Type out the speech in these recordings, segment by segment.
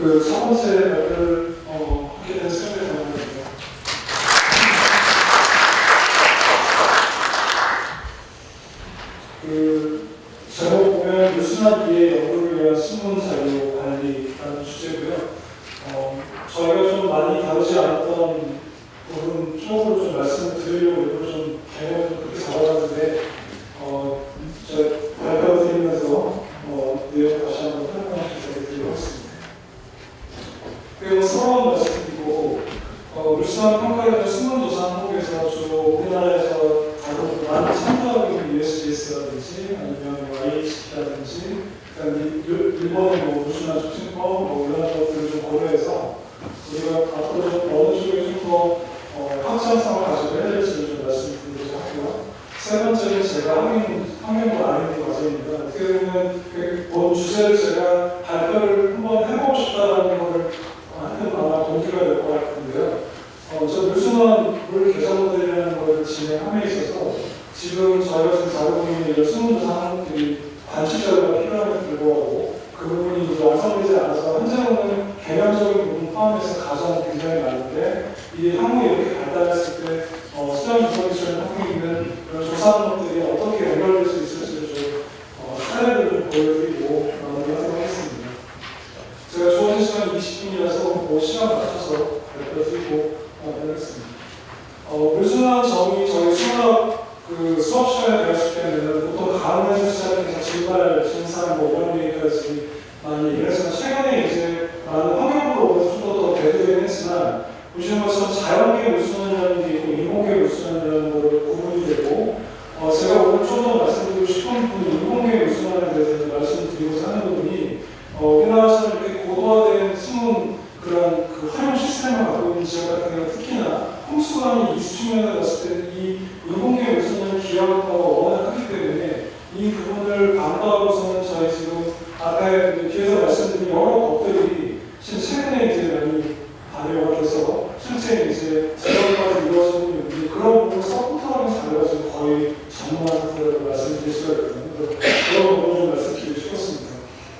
그 첫 번째 발표를 하게 된 수련회 담당입니다. 그 제목 보면 유순한 이의 연구를 위한 신문 자료 관리라는 주제고요. 저희가 좀 많이 다루지 않았던 부분 쪽으로 좀 말씀을 드리려고 일부러 좀 개념을 좀 그렇게 잡아봤는데 제가 발표 드리면서 내용 다시 한번 설명해 드리도록 하겠습니다. 그리고 서론 말씀드리고 물산 평가에서 신문조사 항목에서 주로 우리나라에서 가장 많이 참조하고 있는 USGS라든지 아니면 IHT라든지 일본의 물순환 촉진법 이런 것들을 좀 고려해서 우리가 앞으로 좀 어느 쪽에 좀 더 확장성을 가지고 해야 될지를 좀 말씀드리도록 하고요. 세 번째는 제가 학명도 아닌 과정입니다. 어떻게 보면 본 주제를 제가 발표를 한번 해보고 싶다라는 거를 하는 아마 동기가 될 것 같은데요. 저 물순환 물 개선 모델이라는 것을 진행함에 있어서 지금 저희가 지금 다루고 있는 이런 신문조사 항목들이 관측 자료가 필요함에도 불구하고 그 부분이 이제 완성되지 않아서 현재로는 개념적인 부분 포함해서 가정이 굉장히 많은데 이 항목이 이렇게 발달했을 때 수량 조사기술의 항목에 있는 그런 조사 항목들이 어떻게 연결될 수 있을지를 좀 사례를 좀 보여드리고 하도록 하겠습니다. 제가 주어진 시간 20분이라서 시간 맞춰서 발표드리고 하겠습니다. 물순환 정의 저희 수업 시간에 배웠을 때는 보통 가음에서 시작해서 질발, 진상, 이런 얘기까지 많이 얘기를 했지만 최근에 이제 많은 환경부로 좀 더 대두되긴 했지만 보시는 것처럼 자연계 물순환이라는 게 있고 인공계 물순환이라는 거로 구분이 되고 제가 오늘 좀 더 말씀드리고 싶은 부분이 인공계 물순환에 대해서 말씀드리고자 하는 부분이 우리나라처럼 이렇게 고도화된 숨은 그런 그 활용 시스템을 갖고 있는 지역 같은 경우 특히나 홍수강이 이수 측면에 봤을 때 이 인공계 물순환을 기여하는 워낙 크기 때문에 이 부분을 강화하고서는 저희 지금 앞에 뒤에서 말씀드린 여러 법들이 최근에 이제 많이 발효가 돼서 실제 이제 지역까지 이루어지고 있는데 그런 부분을 서포트하는 자료가 지금 거의 전문화 상태라고 말씀드릴 수가 있거든요. 그런 부분을 좀 말씀드리고 싶었습니다.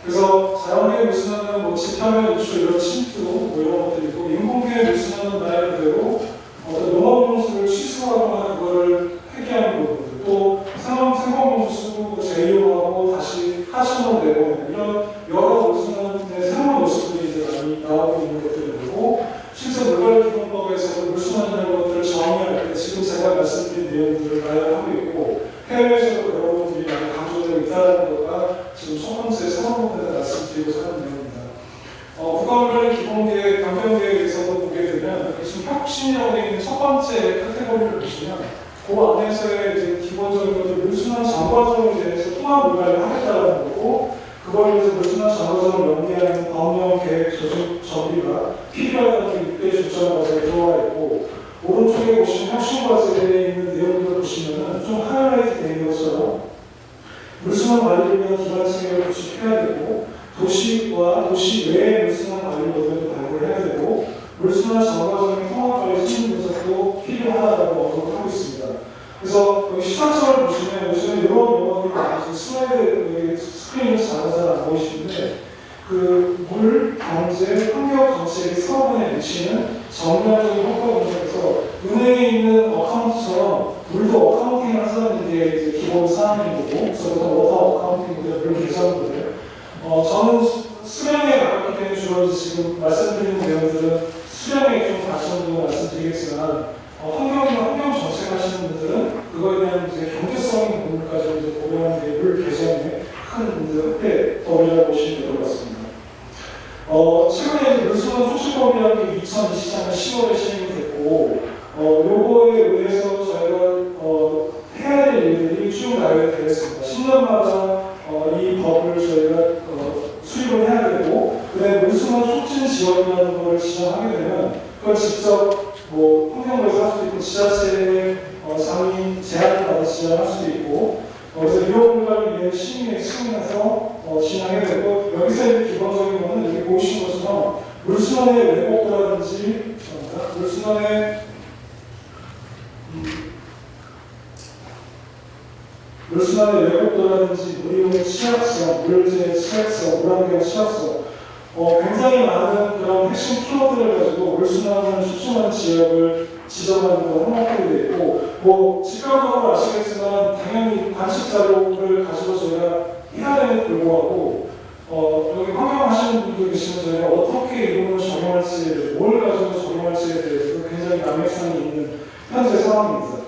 그래서 자연계 물순환은 뭐 지표면 유출 이런 침투 이런 것들이고 인공계 물순환은 말 그대로 어떤 농업용수를 취수하거나 그거를 폐기하는 부분들 또 생활용수 재이용하고 다시 하천으로 내보내는 이런 여러 물순환의 새로운 요소들이 이제 많이 나오고 있는 것들이고 실제 물관리기본법에서도 물순환이라는 것들을 정의할 때 지금 제가 말씀드린 내용들을 나열하고 있고 해외에서도 여러분들이 많이 강조되고 있다는 것과 지금 첫 번째 서론부분에 말씀드리고자 하는 내용입니다. 국가물관리기본계획, 변경계획에서도 보게 되면 지금 혁신이라고 되어 있는 첫 번째 카테고리를 보시면 그 안에서의 이제 기본적인 것들 물순환 정과정에 대해서 통합 물관리를 하겠다는 거고 그걸 위해서 물순환 정과정을 연계하는 법령 계획 조직 정비가 필요하다는 6대 주장 과제에 들어와 있고 오른쪽에 보시면 혁신 과제에 있는 내용들을 보시면은 좀 하이라이트 되는 것처럼 물순환 관리를 위한 기반 체계를 구축해야 되고 도시와 도시 외의 물순환 관리 모델도 발굴을 해야 되고 물순환 정과적인 통합관리 수립 분석도 필요하다고 언급하고 있습니다. 그래서 여기 14점을 보시면 요즘에 이런 용어들이 많이 슬라이드 스크린에서 잘 안 보이시는데 그 물, 경제, 환경 정책의 사업에 미치는 정량적인 효과 분석에서 은행에 있는 어카운트처럼 물도 어카운팅을 하자는 게 이제 기본 사항인 거고 그래서 워터 어카운팅 모델, 물 계산 모델 저는 수량에 가깝기 때문에 주로 지금 말씀드리는 내용들은 수량에 좀 다시 한번 말씀드리겠지만 환경이나 환경 정책 하시는 분들은 그거에 대한 이제 경제성인 부분까지 이제 고려하는 게 물 개선에 큰 문제 법이라고 보시면 될 것 같습니다. 최근에 물순환 촉진법이라는 게 2023년 10월에 시행이 됐고 요거에 의해서 저희가 해야 될 일들이 쭉 나열이 되겠습니다. 10년마다 이 법을 저희가 수립을 해야 되고 그다음에 물순환 촉진 지원이라는 걸 지정하게 되면 그걸 직접 환경부에서 할 수도 있고 지자체의 상임 제안을 받아 지정할 수도 있고 그래서 유효물관을 위해 시민에게 승인해서 진행하게 되고 여기서 이제 기본적인 거는 여기 보시는 것처럼 물순환의 왜곡도라든지 물순환의 왜곡도라든지 물이용의 취약성, 물재의 취약성, 물환경 취약성 굉장히 많은 그런 핵심 키워드를 가지고 물순환을 추진하는 지역을 지정하는 건 허락하게 되어 있고, 직감적으로 아시겠지만 당연히 관측 자료를 가지고 저희가 해야 됨에도 불구하고 여기 환경하시는 분들 계시면 저희가 어떻게 이론을 적용할지, 뭘 가지고 적용할지에 대해서 굉장히 난맥상이 있는 현재 상황입니다.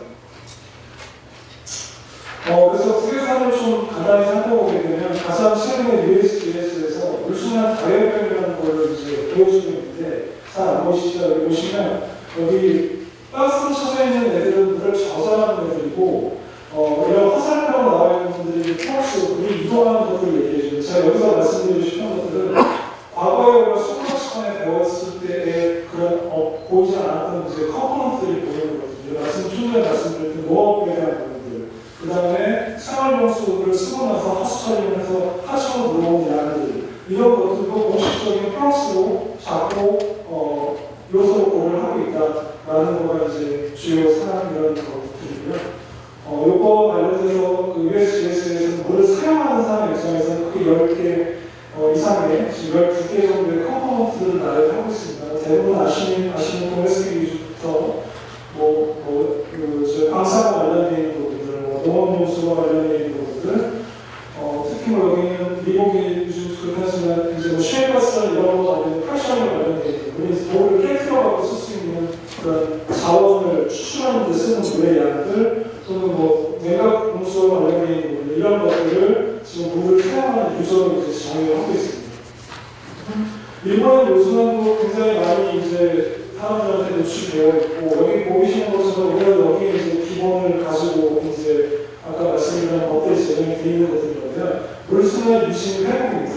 그래서 후계산을 좀 간단히 살펴보게 되면 가장 최근에 USGS에서 물순환 다이어그램이라는 걸 이제 보여주고 있는데 잘 안 보이시죠? 여기 보시면 여기 박스로 쳐져 있는 애들은 물을 저장하는 애들이고 이런 화살표로 나와 있는 분들이 플러스 물이 이동하는 것들을 얘기해 줍니다. 제가 여기서 말씀드리고 싶은 것들은 과거에 우리가 수학시간에 배웠을 때의 그런 보이지 않았던 이제 컴포넌트들이 보이는 거거든요. 좀 전에 말씀드렸던 노업에 대한 부분들, 그 다음에 생활용수를 쓰고 나서 하수 처리를 해서 하수로 들어온 양들, 이런 것들도 공식적인 플러스로 잡고 요소로 고려를 하고 있다라는 거가 이제 주요 사항이라는 것들이고요. 요거 관련해서 그 USGS에서는 물을 사용하는 사람 입장에서는 그 10개 이상의, 지금 12개 정도의 컴포넌트를 나열을 하고 있습니다. 대부분 아시는 OSP 위주부터 방사과 관련되어 있는 부분들, 농업용수와 관련되어 있는 부분들, 특히 여기는 미국이 요즘 그렇긴 하지만 이제 셰일가스나 이런 거 관련 프레셔에 관련되어 있는 우리 돌을 깨뜨려갖고 쓸 수 있는 그런 자원을 추출하는 데 쓰는 물의 양들, 또는 냉각 공수와 관련되어 있는 부분들, 이런 것들을 지금 물을 사용하는 유저로 이제 정의를 하고 있습니다. 일본의 물순환도 굉장히 많이 이제 사람들한테 노출되어 있고, 여기 보이시는 것처럼 우리가 여기 이제 기본을 가지고 이제 아까 말씀드린 것들이 제정이 되어 있는 것들이라면 물순환 유심 회복입니다.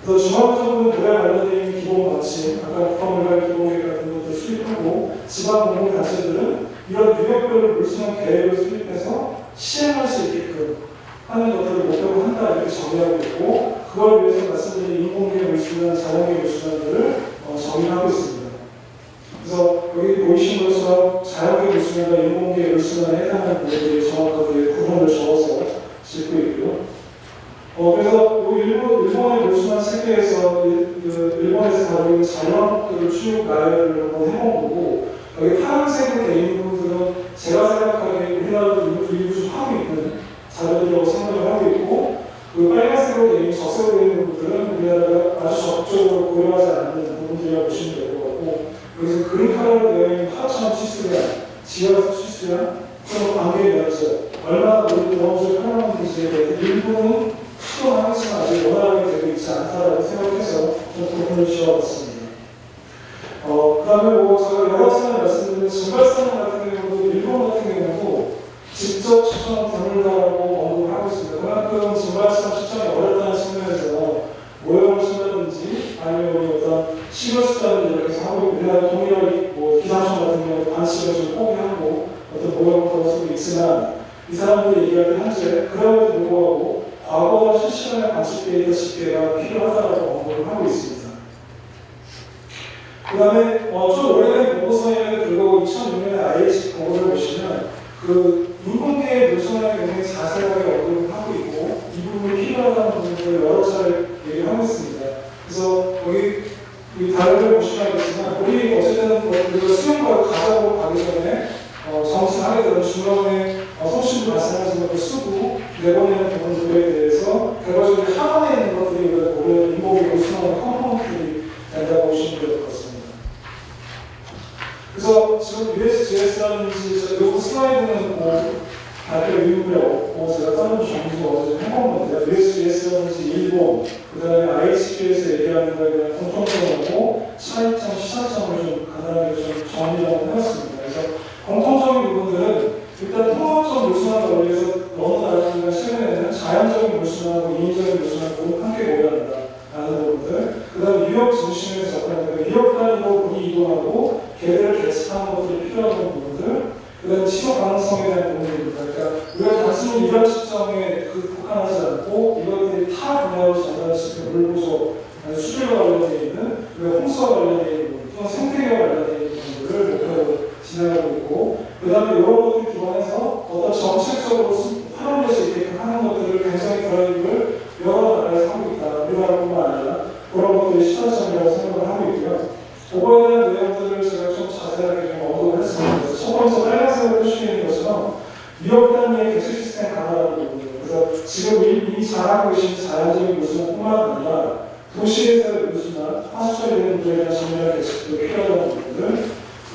그래서 중앙적으로 물에 관련되어 있는 기본 가치, 아까 국가물관 기본계획 같은 것들을 수립하고, 지방공공단체들은 이런 유역별로 물순환 계획을 수립해서 시행할 수 있게끔 하는 것들을 목표로 한다, 이렇게 정의하고 있고, 그걸 위해서 말씀드린 인공계 물순환, 자연계 물순환들을 정의하고 있습니다. 그래서 여기 보이신 것처럼 자연계 물순환과 인공계 물순환에 해당하는 부분들이 정확하게 구분을 적어서 짓고 있고요. 그래서 일본의 물순환 세계에서 일본에서 다루는 자연들을 쭉 나열을 한번 해본 거고, 여기 파란색으로 되어 있는 부분들은 제가 생각하기에 우리나라도 일부 좀 하고 있는 자료들이라고 생각을 하고 있고, 그 빨간색으로 되어 있는 적색으로 되어 있는 부분들은 우리나라가 아주 적극적으로 고려하지 않는 부분들이라고 보시면 될 것 같고, 여기서 그린 컬러로 되어 있는 하천 치수량, 지하수 치수량, 그런 관계에 대해서 얼마나 우리 농업을 활용하는지에 대해 일부는 시도는 하지만 아직 원활하게 되고 있지 않다라고 생각해서 좀 부분을 지어봤습니다. 그 다음에 제가 여러 차례 말씀드린 증발산업 같은 경우도 일본 같은 경우도 직접 추천 드물다라고 언급을 하고 있습니다. 그만큼 증발산 추천이 어렵다는 측면에서 모형을 쓴다든지 아니면 어떤 시골 숫자를 이렇게 해서 하고 우리나라 동일하게 기상청 같은 경우 관측을 좀 포기하고 어떤 모형을 쓰고 있지만, 이 사람들이 얘기할 때 현재 그럼에도 불구하고 과거와 실시간의 관측 데이터 집계가 필요하다고 언급을 하고 있습니다. 그 다음에 좀 오래된 보고서에는 불구하고 2006년에 IH 보고를 보시면 그 인공계의 물순환에 굉장히 자세하게 언급을 하고 있고, 이 부분이 필요하다는 부분을 여러 차례 얘기를 하고 있습니다. 그래서 여기 다른 보시면 알겠지만 우리 어쨌든 우리가 수영과 가자고 가기 전에 정시를 하게 되면 중간에 소신도 발생하는 것을 쓰고 내보내는 부분들에 대해서 결과적으로 하반에 있는 것들이 우리 인공의 물순환의 컴포넌트들이 된다고 보시면 될 것 같습니다. 그래서 지금 USGS라든지 이 슬라이드는 발표 의무에 없고 제가 다른 정부 어제 해본 건데요. USGS라든지 일본, 그 다음에 IHQ에서 얘기하는 거에 대한 공통점하고 차이점, 시사점을 좀 간단하게 좀 정리를 해봤습니다. 그래서 공통적인 부분들은 일단 통합적 물순환 원리에서 어느 나라든가 최근에는 자연적인 물순환하고 인위적인 물순환을 함께 고려한다라는 부분들, 그 다음에 유역 중심에 접근하는 유역 단위로 물이 이동하고 개들을 개척하는 것들이 필요한 부분들, 그 다음에 지속 가능성에 대한 부분들입니다. 그러니까 우리가 단순히 이런 측정에 국한하지 않고 이것들이 타 분야로 전달할 수 있는 물보조, 수질과 관련되어 있는, 그리고 홍수와 관련되어 있는 부분, 또는 생태계와 관련되어 있는 부분들을 목표로 진행하고 있고, 그 다음에 이런 것들 기반해서 어떤 정책적으로 활용될 수 있게끔 하는 것들을 굉장히 드라이브를 여러 나라에서 하고 있다. 우리나라뿐만 아니라 그런 것들이 시사점이라고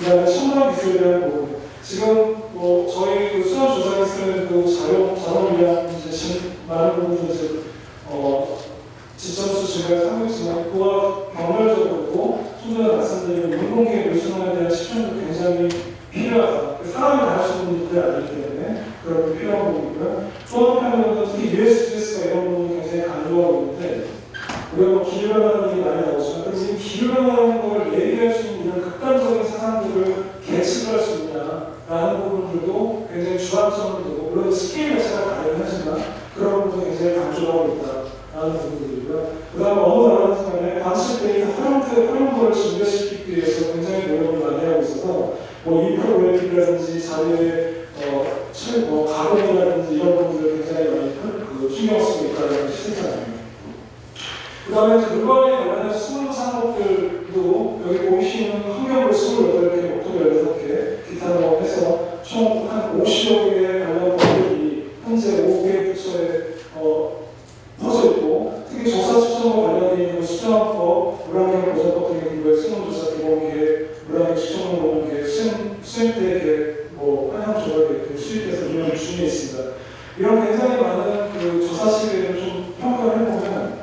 그다음에 첨단 기술에 대한 부분. 지금 뭐 저희 그 수험 조사에서는 그 자원을 위한 이제 많은 부분들 이제 지점수 증가를 하고 있지만 그와 병렬적으로 좀 전에 말씀드린 인공계 물순환에 대한 시간도 굉장히 필요하다. 사람이 다 할 수 있는 일들이 아니기 때문에 그런 게 필요한 부분이고요. 또 한편으로는 특히 USGS가 이런 부분을 굉장히 강조하고 있는데 우리가 뭐 기후변화라는 얘기 많이 나오지만 그럼 이 기후변화라는 걸 얘기할 수 있는 이런 극단적인 사상들을 계측할 수 있냐라는 부분들도 굉장히 주안점을 두고 물론 스케일 자체가 다르긴 하지만 그런 부분을 굉장히 강조하고 있다라는 부분들이고요. 그 다음에 어느 나라든 간에 관측 데이터 활용도를 증가시키기 위해서 굉장히 노력을 많이 하고 있어서 뭐 인프로그래픽이라든지 자료의 가공이라든지 이런 부분들을 굉장히 많이 신경 쓰고 있다는 시스템이에요. 그 다음에 물건에 관련해서 20산업들도 여기 보이시는 환경물 28개, 목표별 6개, 기타 뭐 해서 총 한 50여 개의 관련 법들이 현재 5개 부처에 퍼져 있고 특히 조사 추천과 관련되어 있는 수정법, 물환경 보전법 등의 근거에 수능조사 기본계획, 물환경 추천법 보전계획, 수행대 계획, 환경 조달 계획 등 수립해서 운영 중에 있습니다. 이런 굉장히 많은 그 조사 시기를 좀 평가를 해보면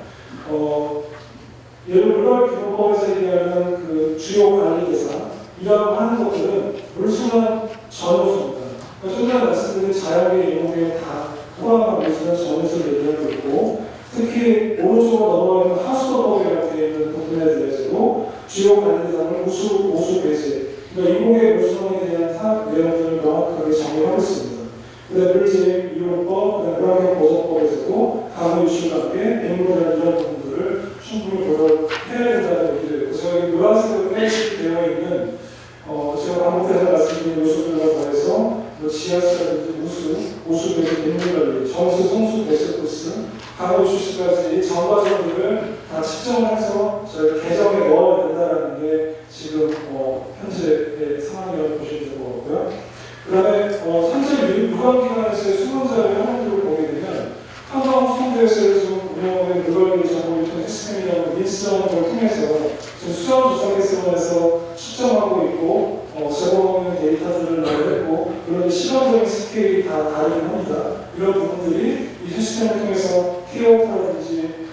예를 물론 기본법에서 얘기하는 그 주요 관리 대상이라고 하는 것들은 물순환 전후수입니다. 좀 전에 말씀드린 자연계, 인공계획 다 포함한 물순환 전후수를 얘기하고 있고 특히 오른쪽으로 넘어가는 하수도법이라고 되어 있는 부분에 대해서도 주요 관리 대상을 오수 배제 그러니까 인공계획 물순환에 대한 사업 내용들을 명확하게 정의하고 있습니다. 그다음에 물질 이용법, 물환경 보전법에서도 강우 이슈와 함께 인물에 대한 이런 부분들을 충분히 고려해야 된다는 얘기를 했고 저희 노란색으로 되어 있는 제가 반복해서 말씀드린 요소들과 더해서 지하수라든지 오수 배수, 인물관리, 정수, 성수, 배수 코스, 강우 이슈까지 전과점들을 다 측정해서 저희가 개정에 넣어야 된다는 게 지금 현재의 상황이라고 보시면 될 것 같고요. 그 다음에 현재 유관기관에서의 수문자의 현황들을 보게 되면 한강 수문대에서 지금 운영하는 물관리 정보 유통 시스템이라는 민스라는 걸 통해서 지금 수정 조사 개선에서 측정하고 있고 제공하는 데이터들을 나열했고 그런 시간적인 스케일이 다 다르긴 합니다. 이런 부분들이 이 시스템을 통해서 케어라든지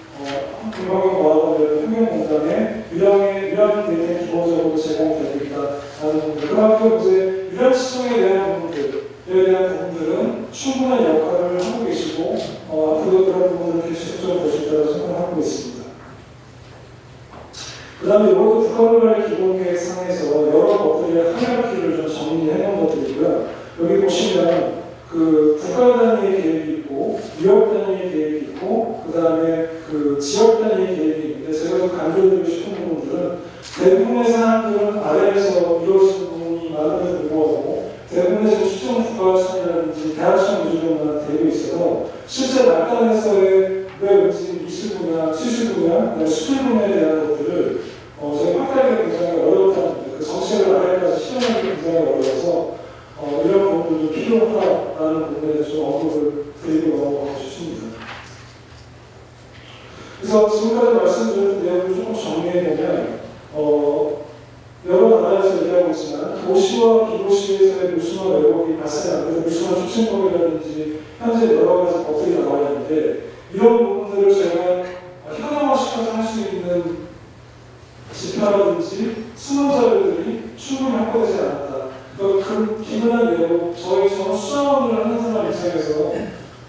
금방과학원이라는 환경공단에 유량 데이터 기본적으로 제공되고 있다는 부분들. 그만큼 이제 유량 시청에 대한 부분들에 대한 부분들은 충분한 역할을 하고 계시고 앞으로 그런 부분을 계속적으로 볼 수 있다고 생각하고 있습니다. 그 다음에 이것도 국가물관리 기본계획상에서 여러 것들의 하이라키를 좀 정리해 놓은 것들이고요. 여기 보시면 그 국가 단위의 계획이 있고 위협 단위의 계획이 있고 그 다음에 그 지역 단위의 계획이 있는데 제가 좀 강조드리고 싶은 부분들은 대부분의 사항들은 아래에서 이루어지는 부분이 많음에도 불구하고 대부분의 지금 수정 국가청이라든지 대학청 위주로만 되고 있어서 실제 낙단에서의 왜 왠지 미술 분야, 치술 분야, 수출 분야에 대한 것들을 저희 학과에게 굉장히 어렵다는 그 정책을 아래까지 실현하기 굉장히 어려워서 이런 부분들도 필요하다는 부분에 대해서 좀 언급을 드리고 넘어가고 싶습니다. 그래서 지금까지 말씀드린 내용을 조금 정리해보면 여러 나라에서 얘기하고 있지만 도시와 비도시에서의 물순환 왜곡이 발생하는데 물순환 촉진법이라든지 현재 여러 가지 법들이 나와 있는데 이런 부분들을 제가 현황화시켜서 할 수 있는 지표라든지 수능 자료들이 충분히 확보되지 않았다. 그 기본한 예로 저는 수자원을 하는 사람 입장에서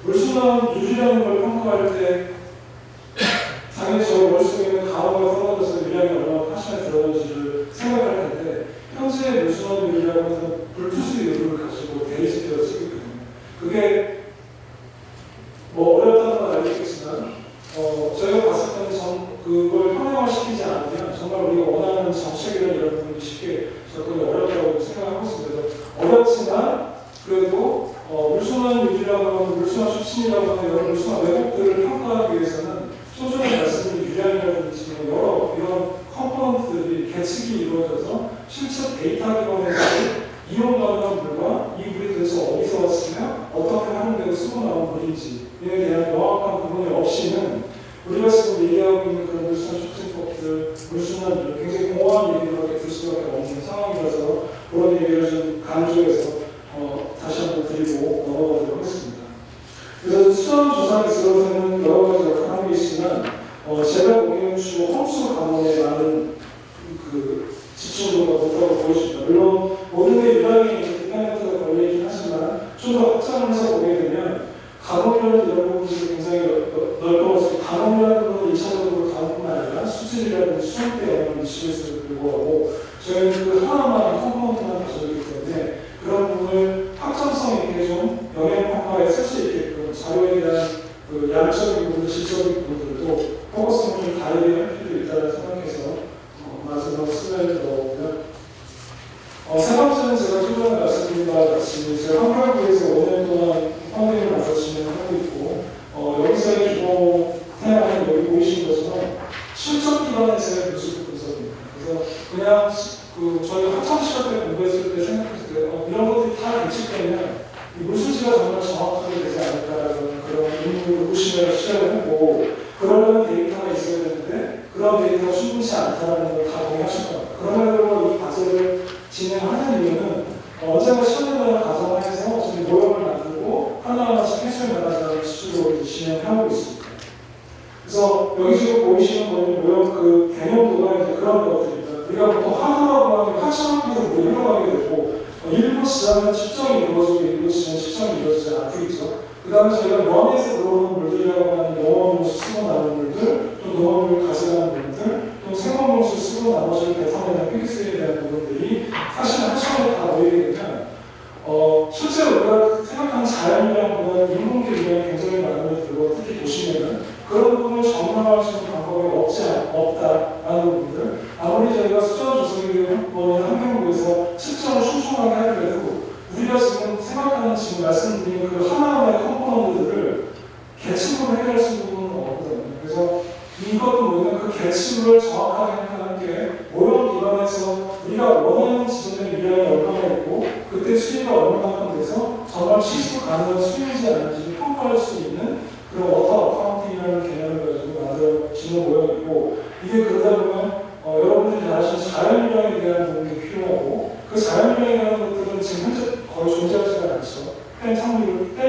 물순환 유지라는 걸 평가할 때 당연히 저 머릿속에는 가오가 떨어져서 유량이 얼마나 파시에 들어가는지를 생각할 텐데 현재 물순환 유리라고 해서 불투수 요구를 가지고 대리지표를 쓰고 있거든요. 그게 어렵다는 건 알겠지만 저희가 봤을 때는 그걸 현행화시키지 않으면 정말 우리가 원하는 정책이나 이런 부분이 쉽게 접근이 어렵다고 생각하고 있습니다. 어렵지만 그래도 물순환 유지라고 하면 물순환 촉진이라고 하는 여러 물순환 왜곡들을 평가하기 위해서는 소중히 말씀드린 유량이라든지 여러 이런 컴포넌트들이 계측이 이루어져서 실제 데이터 기반에서 이용 가능한 물과 이 물이 도대체 어디서 왔으며 어떻게 활용되고 쓰고 나온 물인지에 대한 명확한 부분이 없이는 우리가 지금 얘기하고 있는 그런 물순환 촉진법들, 물순환 굉장히 공허한 얘기들밖에 들 수밖에 없는 상황이라서 모든 게 유형이 디펜던트가 걸려있긴 하지만 좀 더 확장을 해서 보게 되면 간혹이라는 이런 부분들이 굉장히 넓어서 간혹이라는 건 1차적으로 간혹뿐만 아니라 수질이라든지 수용대 영향을 미치고 있음에도 불구하고 저희는 그 하나만 컴포넌트만 가져오기 때문에 그런 부분을 확장성 있게 좀 영향평가에 쓸 수 있게끔 자료에 대한 그 양적인 부분, 질적인 부분들도 포커스를 좀 다르게 할 필요도 있다고 생각해서 마지막 슬라이드 넣어보면 세 번째는 제가 최근에 말씀드린 바와 같이 제가 한국에서 5년 동안 펀딩을 맡아 진행하고 있고 여기서의 기본 테마는 여기 보이신 것처럼 실적 기반에서의 교수 분석입니다. 그래서 그냥 저희가 학창시절 때 공부했을 때 생각했을 때 이런 것들이 다 예측되면 이 물수지가 정말 정확하게 되지 않을까라는 그런 의문을 의심을 시작을 했고 그러려면 데이터가 있어야 되는데 그런 데이터가 충분치 않다는 걸 다 동의하실 겁니다. 그럼에도 이 과제를 진행하는 이유는 언제나 시험에 대한 가정을 해서 어차피 모형을 만들고 하나하나씩 해설 나가자는 수준으로 진행하고 있습니다. 그래서 여기 지금 보이시는 거는 모형 그 개념도가 이제 그런 것들입니다. 우리가 보통 하드라고 하면 하시는 분들 모형으로 하게 되고 일부 지점은 측정이 이루어지고 일부 지점은 측정이 이루어지지 않고 있죠. 그 다음에 저희가 원에서 들어오는 물들이라고 하는 농업용수 쓰고 나오는 물들, 또 농업을 가져가는 물들, 또 생업용수 쓰고 나머지를 배선에 대한 필수에 대한 부분들이 사실 한 시간에 다 모이게 되면 실제로 우리가 생각하는 자연유량보다는 인공계 유량이 굉장히 많음에도 불구하고 특히 보시면은 그런 부분을 점검할 수 있는 방법이 없다라는 부분들 아무리 저희가 수저 조성이 환경부에서 측정을 촘촘하게 하더라도 우리가 지금 생각하는 지금 말씀드린 그 하나하나의 컴포넌트들을 계층으로 해결할 수 있는 부분은 없거든요. 그래서 이것도 뭐냐면 그 계층을 정확하게 해결하는 게 모형 기반에서 우리가 원하는 지점의 유량이 얼마나 있고 그때 수위가 얼마만큼 돼서 정말 취소 가능한 수위인지 아닌지 평가할 수 있는 그런 워터 어카운팅이라는 개념을 가지고 만들어지는 모형이고 이게 그러다 보면 여러분들이 잘 아시는 자연유량에 대한 부분이 필요하고 그 자연유량이라는 것들은 지금 현재 거의 존재하지가 않죠. 뺀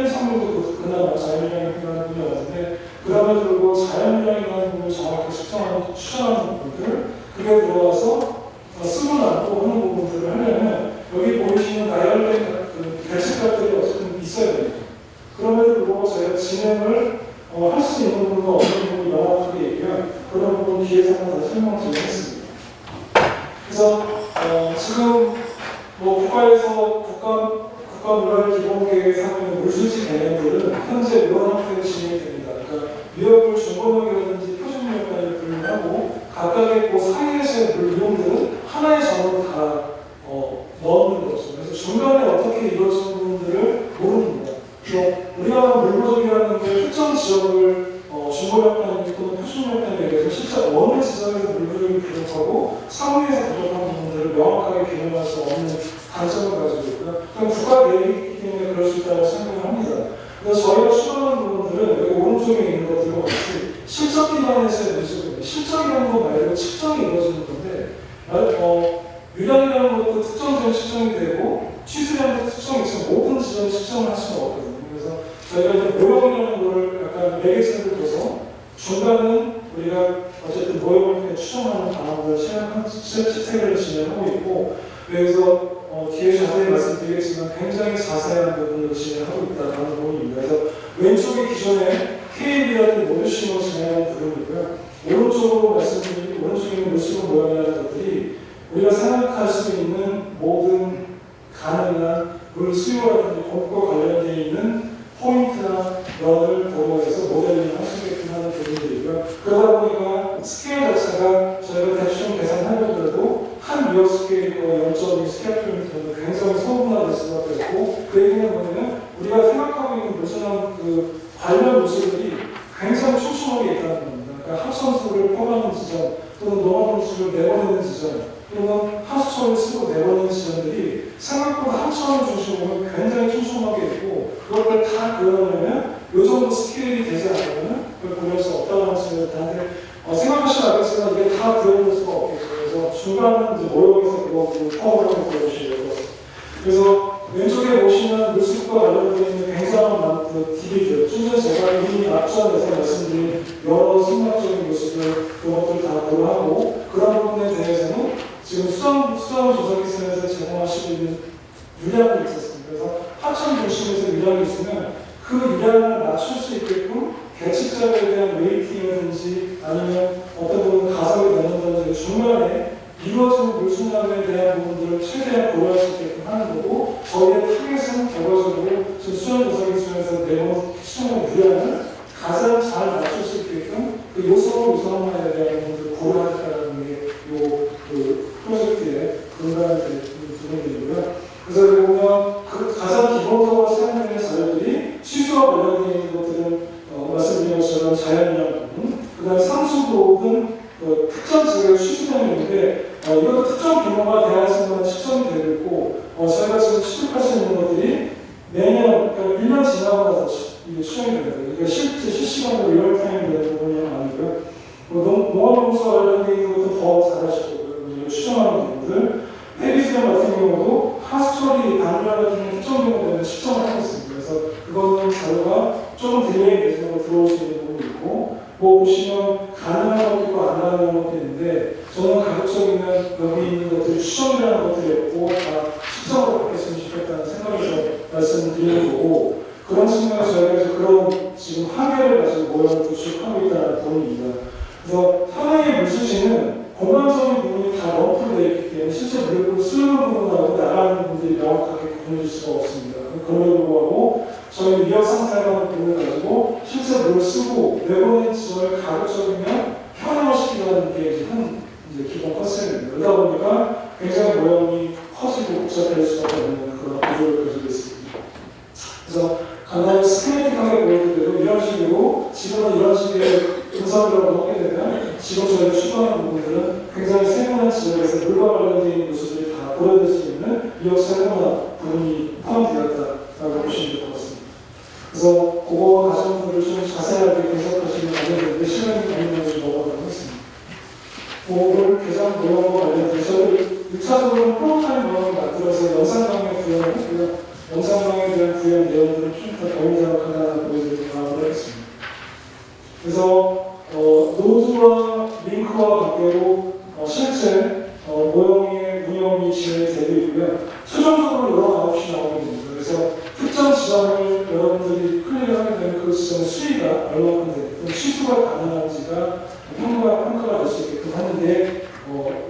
산물도 그나마 자연유량이 필요한 부분이 왔는데 그럼에도 불구하고 자연유량이라는 부분을 정확히 추정하는 부분들 그게 들어와서 쓰고 남고 하는 부분들을 하려면 여기 보이시는 다이얼렉 계측값들이 어쨌든 있어야 됩니다. 그럼에도 불구하고 저희가 진행을 할 수 있는 부분과 없는 부분이 명확하게 있고요. 그런 부분 뒤에서 한번 더 설명드리겠습니다. 그래서 지금 국가에서 국가물활 기본계획에 하는 물수지 개념들은 현재 이런 형태로 진행이 됩니다. 그러니까 유역물 중고역이라든지 표준유역까지 분류하고 각각의 그 사이에서의 물 이용들은 하나의 점으로 다 넣는 거죠. 그래서 중간에 어떻게 이루어지는 부분들을 모릅니다. 우리가 물부족이라는 게 특정 지역을 중고역단위 또는 표준유역단위에 대해서 실제 어느 지점에서 물부족이 부족하고 상위에서 부족한 부분들을 명확하게 규명할 수 없는 단점을 가지고 있고요. 그럼 국가 계획이기 때문에 그럴 수 있다고 생각을 합니다. 그래서 저희가 추구하는 부분들은 여기 오른쪽에 있는 것들과 같이 실적 기반에서의 문제입니다. 실적이라는 것 말고 측정이 이루어지는 건데 유량이라는 것도 특정된 측정이 되고 취수량도 특정이 있지만 모든 지점에 측정을 할 수는 없거든요. 그래서 저희가 이제 모형이라는 걸 약간 매개체를 둬서 중간은 우리가 어쨌든 모형을 통해 추정하는 방법을 채택을 진행하고 있고 그래서 뒤에 자세히 말씀드리겠지만 굉장히 자세한 부분을 진행하고 있다는 부분입니다. 그래서 왼쪽에 기존에 KB라는 모듈식으로 진행하는 부분이고요. 오른쪽으로 말씀드린 오른쪽에 있는 모듈식 모형이라는 것들이 우리가 생각할 수 있는 모든 가능한 물 수요라든지 공급과 관련되어 있는 포인트나 런을 보고해서 모델링을 할 수 있게끔 하는 부분들이고요. 그러다 보니까 스케일 자체가 저희가 대충 계산하려도 한 유역 스케일과 0.2 스케일표는 굉장히 소분화될 수밖에 없고 그 얘기는 뭐냐면 우리가 생각하고 있는 물질한 그 관련 물질들이 굉장히 촘촘하게 있다는 겁니다. 그러니까 합천수를 퍼가는 지점 또는 농업물질을 내보내는 지점 또는 하수처를 쓰고 내보내는 지점들이 생각보다 하수처를 중심으로 굉장히 촘촘하게 있고 그걸 다 그려내면 이 정도 스케일이 되지 않으면 그걸 그릴 수 없다고 하시면 다들 생각하시면 알겠지만 이게 다 그려낼 수가 없겠죠. 그래서 중간은 이제 모형에서 그거 파워를 그려주시려고 그래서 왼쪽에 보시면 물수과 관련되어 있는 굉장한 DB들 좀 제가 이미 앞전에서 말씀드린 여러 생물학적인 모습을 그런 것들 다 고려하고 그런 부분에 대해서는 지금 수정 조사기선에서 제공하시고 있는 유량이 있었습니다. 그래서 하천 중심에서 유량이 있으면 그 유량을 맞출 수 있게끔 계측자에 대한 웨이팅이라든지 아니면 어떤 부분 가성을 넣는다든지 중간에 이루어지는 물순환에 대한 부분들을 최대한 고려할 수 있게끔 하는 거고, 저희의 타겟은 결과적으로 지금 수련 조사 기준에서 내놓은 수련의 유량을 가장 잘 맞출 수 있게끔 그 요소화에 대한 부분들을 고려하겠다는 게 그 프로젝트의 근간이 부분들이고요. 그래서 보면 그 가장 기본적으로 사용되는 자료들이 취수와 관련되어 있는 것들은 말씀드린 것처럼 자연이랑 부분, 그 다음에 상수도는 특정 지역의 취수량이 있는데 이것도 특정 규모가 대학생만 측정이 되고 있고, 저희가 지금 취급할 수 있는 것들이 매년, 그러니까 1년 지나고 나서 이게 수정이 됩니다. 그러니까 실제 실시간으로 리얼타임이 되는 부분이 아니고요. 농업용수와 관련된 것도 더 잘하실 거고요. 추정하는 부분들. 폐기수량 같은 경우도 하수처리 단위와 같은 경우 특정 경우에는 측정을 하고 있습니다. 그래서 그거는 자료가 조금 딜레이 내에서 들어올 수 있는 부분이 있고, 보시면 가능한 것도 있고 안 가능한 것도 있는데, 저는 가급적이면 여기 있는 것들이 추정이라는 것들이었고 다 측정으로 했으면 좋겠다는 생각에서 말씀을 드리는 거고, 그런 측면에서 저희가 이제 그런 지금 한계를 가지고 모형을 구축하고 있다는 부분입니다. 그래서 하나의 물수지는 공간적인 부분이 다 럼프로 되어 있기 때문에 실제 물을 쓰는 부분하고 나가는 부분들이 명확하게 구분될 수가 없습니다. 그럼에도 불구하고 저희 위험 상태라는 부분을 가지고 실제 물을 쓰고 내보낸 지점을 가급적이면 현황화시키려는 게 이제 기본 컨셉입니다. 그러다 보니까 굉장히 모형이 커지고 복잡할 수밖에 없는 그런 구조를 가지고 있습니다. 그래서 간단히 스케일틱하게 보여드려도 이런 식으로 지금은 이런 식의 분석이라고 하게 되면 지금 저희가 추구하는 부분들은 굉장히 세분한 지역에서 물과 관련된 있는 요소들이 다 보여줄 수 있는 이어 세분한 부분이 포함되었다라고 보시면 될 것 같습니다. 그래서 그거 가시는 분들을 좀 자세하게 분석하시는 과정인데 시간이 걸리면 좀 넘어가도록 하겠습니다. 그거를 개장 모형과 관련해서 6차적으로 프로타임 모형을 만들어서 영상 강의 구현을 했고요. 영상 강의에 대한 구현 내용들은 좀 더 더인자로 간단하게 보여드리도록 하겠습니다. 그래서 노드와 링크와 관계로 실제 모형의 운영이 진행이 되고 있고요. 최종적으로 여러 아웃이 나오게 됩니다. 그래서 특정 지점을 여러분들이 클릭을 하게 되면 그 지점의 수위가 얼마큼 되게끔 취소가 가능한지가 평가가 될 수 있게끔 하는데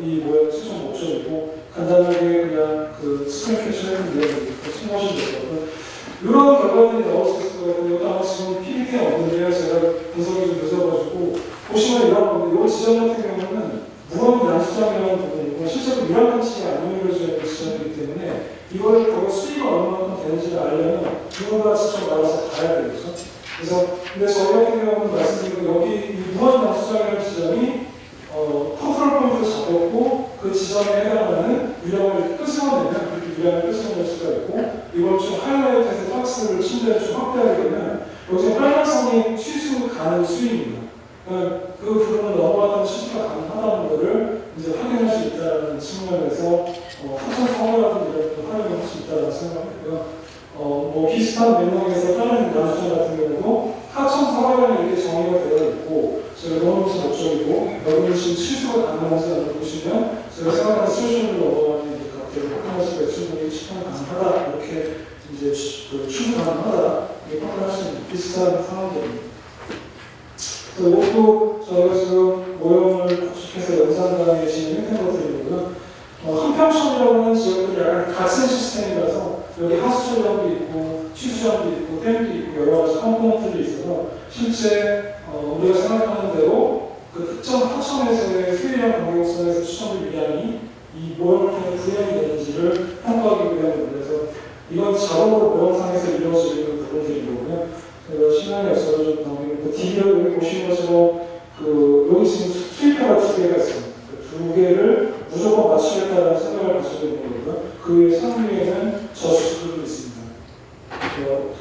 이 모형의 최종 목적이고, 간단하게 그냥 그 스크린 캡처해서 내용을 참고하시면 될 것 같고요. 이런 결과들이 나올 수 있을 것 같고요. 아마 지금 PPT가 없는데요. 제가 분석이 좀 늦어가지고 보시면 이런 건데, 이 지점 같은 경우는 무언 양수장이라는 부분이고 실제로 유랑가치가 안 이루어져 있는 지점이기 때문에 이걸 거기 수위가 얼마만큼 되는지를 알려면 누군가 직접 나와서 봐야 되겠죠. 그래서 근데 저희 같은 경우는 말씀드린 여기 무한 양수장이라는 지점이 컨트롤 포인트를 잡았고 그 지점에 해당하는 유량을 끄집어내면 그렇게 유량을 끄집어낼 수가 있고, 이걸 좀 하이라이트해서 박스를 침대를 좀 확대하게 되면 여기 빨간선이 취수 가능 수위입니다. 그 부분을 넘어가는 취수가 가능하다는 것을 이제 확인할 수 있다는 측면에서 하천 성어라든지 이런 것도 활용할 수 있다고 생각했고요. 뭐 비슷한 맥락에서 다른 양수장 같은 경우도 하천 성어라는 이렇게 정의가 되어 있고 저희가 넣어놓은 목적이고 여기는 지금 취수가 가능하지 않을 보시면 제가 생각하는 솔루션을 넘어가는 각대로 확인할 수가 충분히 시간 가능하다, 이렇게 이제 취수 가능하다 이렇게 확인할 수 있는 비슷한 상황들입니다. 이것도 저희가 지금 모형을 구축해서 영상 강의에 진행했던 것들이고요. 한평천이라고 하는 지역들이 약간 같은 시스템이라서 여기 하수처장도 있고 취수장도 있고 댐도 있고 여러 가지 컴포넌트들이 있어서 실제 우리가 생각하는 대로 그 특정 하천에서의 수위량 공격선에서 추천된 유량이 이 모형을 통해 구현이 되는지를 평가하기 위한 문제에서 이건 자동으로 모형상에서 이루어지는 부분들이거든요. 시간이 없어서 좀 나오겠는데 D를 여기 보시는 것처럼 여기 지금 수입표가 두 개가 있습니다. 두 개를 무조건 맞추겠다는 생각을 가지고 있는 거고요. 그 상위에는 저수들도 있습니다.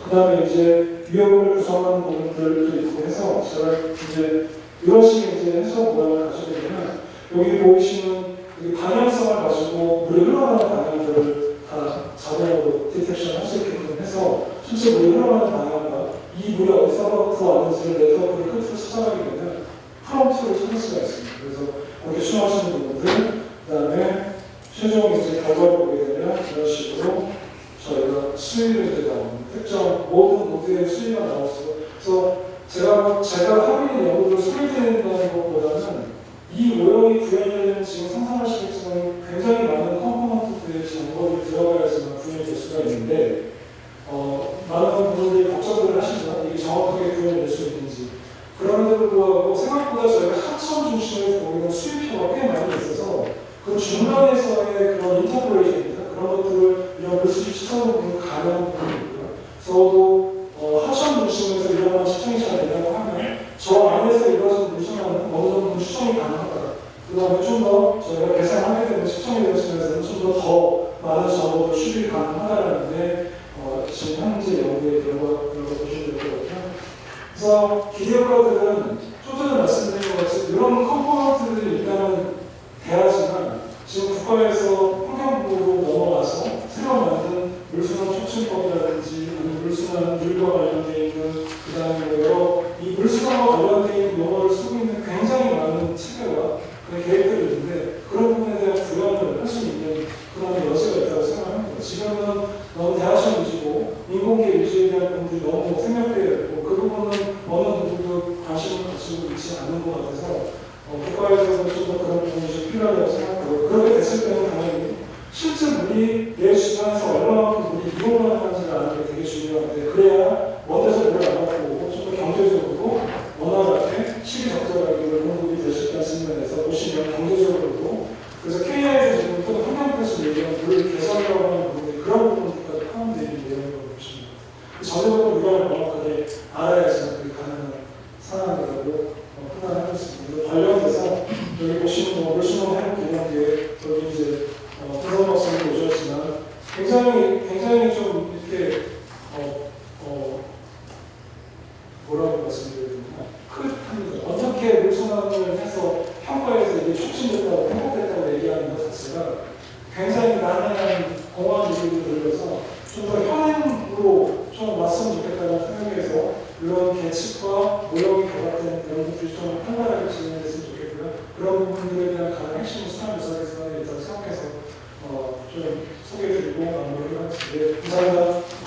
그 다음에 이제 위험을 구성하는 부분들도 있고 해서 제가 이제 이런 식의 이제 해석 모양을 가지게 되면 여기 보이시는 방향성을 가지고 물이 흘러가는 방향들을 다 자동으로 디텍션 할 수 있게끔 해서 실제 물이 흘러가는 방향과 이 물이 어디서 들어왔는지를 네트워크를 끝으로 찾아가게 되면 프롬프트를 찾을 수가 있습니다. 그래서 이렇게 추정하시는 부분들, 그 다음에 최종 이제 결과를 보게 되면 이런 식으로 수위를 이제 나오는 특정 모든 노드의 수위가 나왔어요. 그래서 제가 하고 있는 연구를 소개드린다는 것보다는 이 모형이 구현되는 지금 상상하시겠지만 굉장히 많은 컴포넌트들의 작업이 들어가야지만 구현이 될 수가 있는데 많은 분들이 걱정을 하시죠. 이게 정확하게 구현될 수 있는지. 그럼에도 불구하고 생각보다 저희가 하천 중심으로 보이는 수입표가 꽤 많이 있어서 그 중간에서의 그런 인터폴레이션입니다. 그런 것들을 이런 물수입 시선으로 보면 가능한 부분이고요. 저도 하천 중심에서 이런 시청이 잘 된다고 하면 저 안에서 이루어진 물수는 어느 정도 추정이 가능하다. 그 다음에 좀 더 저희가 계산하게 되는 시청이 되어지면서는 좀 더 많은 정보를 수립이 가능하다는 게 지금 현재 연구의 결과라고 보시면 될 것 같아요. 그래서 기계효과들은 좀 전에 말씀드린 것 같이 이런 컴포넌트들이 일단은 돼야지만 지금 국가에서 환경부로 넘어가서 새로 만든 물순환 촉진법이라든지 물순환 율과 관련되어 있는 그 다음에 여러 이 물순환과 관련되어 있는 용어를 쓰고 있는 굉장히 많은 체계와 그 계획들이 있는데 그런 부분에 대한 구현을 할 수 있는 그런 여지가 있다고 생각합니다. 지금은 너무 대하청 위주고 인공계 위주에 대한 부분들이 너무 생략되어 있고 그 부분은 어느 누구도 관심을 가지고 있지 않는 것 같아서 국가에서도 좀 더 그런 부분이 좀 필요하다고 생각하고 그렇게 됐을 때는 당연히 실제 물이 내 주변에서 얼마만큼 물이 이용을 하는지를 아는 게 되게 중요한데 그래야 먼데서 물을 안 갖고 오고 좀 더 경제적으로 원활하게 시기적절하게 공급이 될 수 있다는 측면에서 보시면 경제적으로도 그래서 KI에서 지금 또 환경부에서 얘기하는 물 개선이라고 하는 부분이 그런 부분까지 포함되어 있는 내용이라고 보시면 전체적으로 의견을 명확하게 알아야지만 그게 가능한 상황이라고 판단하고 있습니다. 관련돼서 여기 보시면 물수능 회복 기념기에 여기 이제 부선 박사님도 오셨지만 굉장히 좀 이렇게 뭐라고 말씀드려야 되나 크립합니다. 어떻게 물순환을 해서 평가에서 이게 촉진됐다고 회복됐다고 얘기하는 것 자체가 굉장히 난해한 공허한 얘기를 들려서 좀 더 현행으로 좀 왔으면 좋겠다는 생각에서 이런 계측과 모형이 결합된 연구들이 좀 활발하게 진행됐으면 좋겠고요. 그런 부분들에 대한 가장 핵심 수납 요소가 있다고 생각해서 좀 소개해드리고 마무리를 하겠습니다. 감사합니다.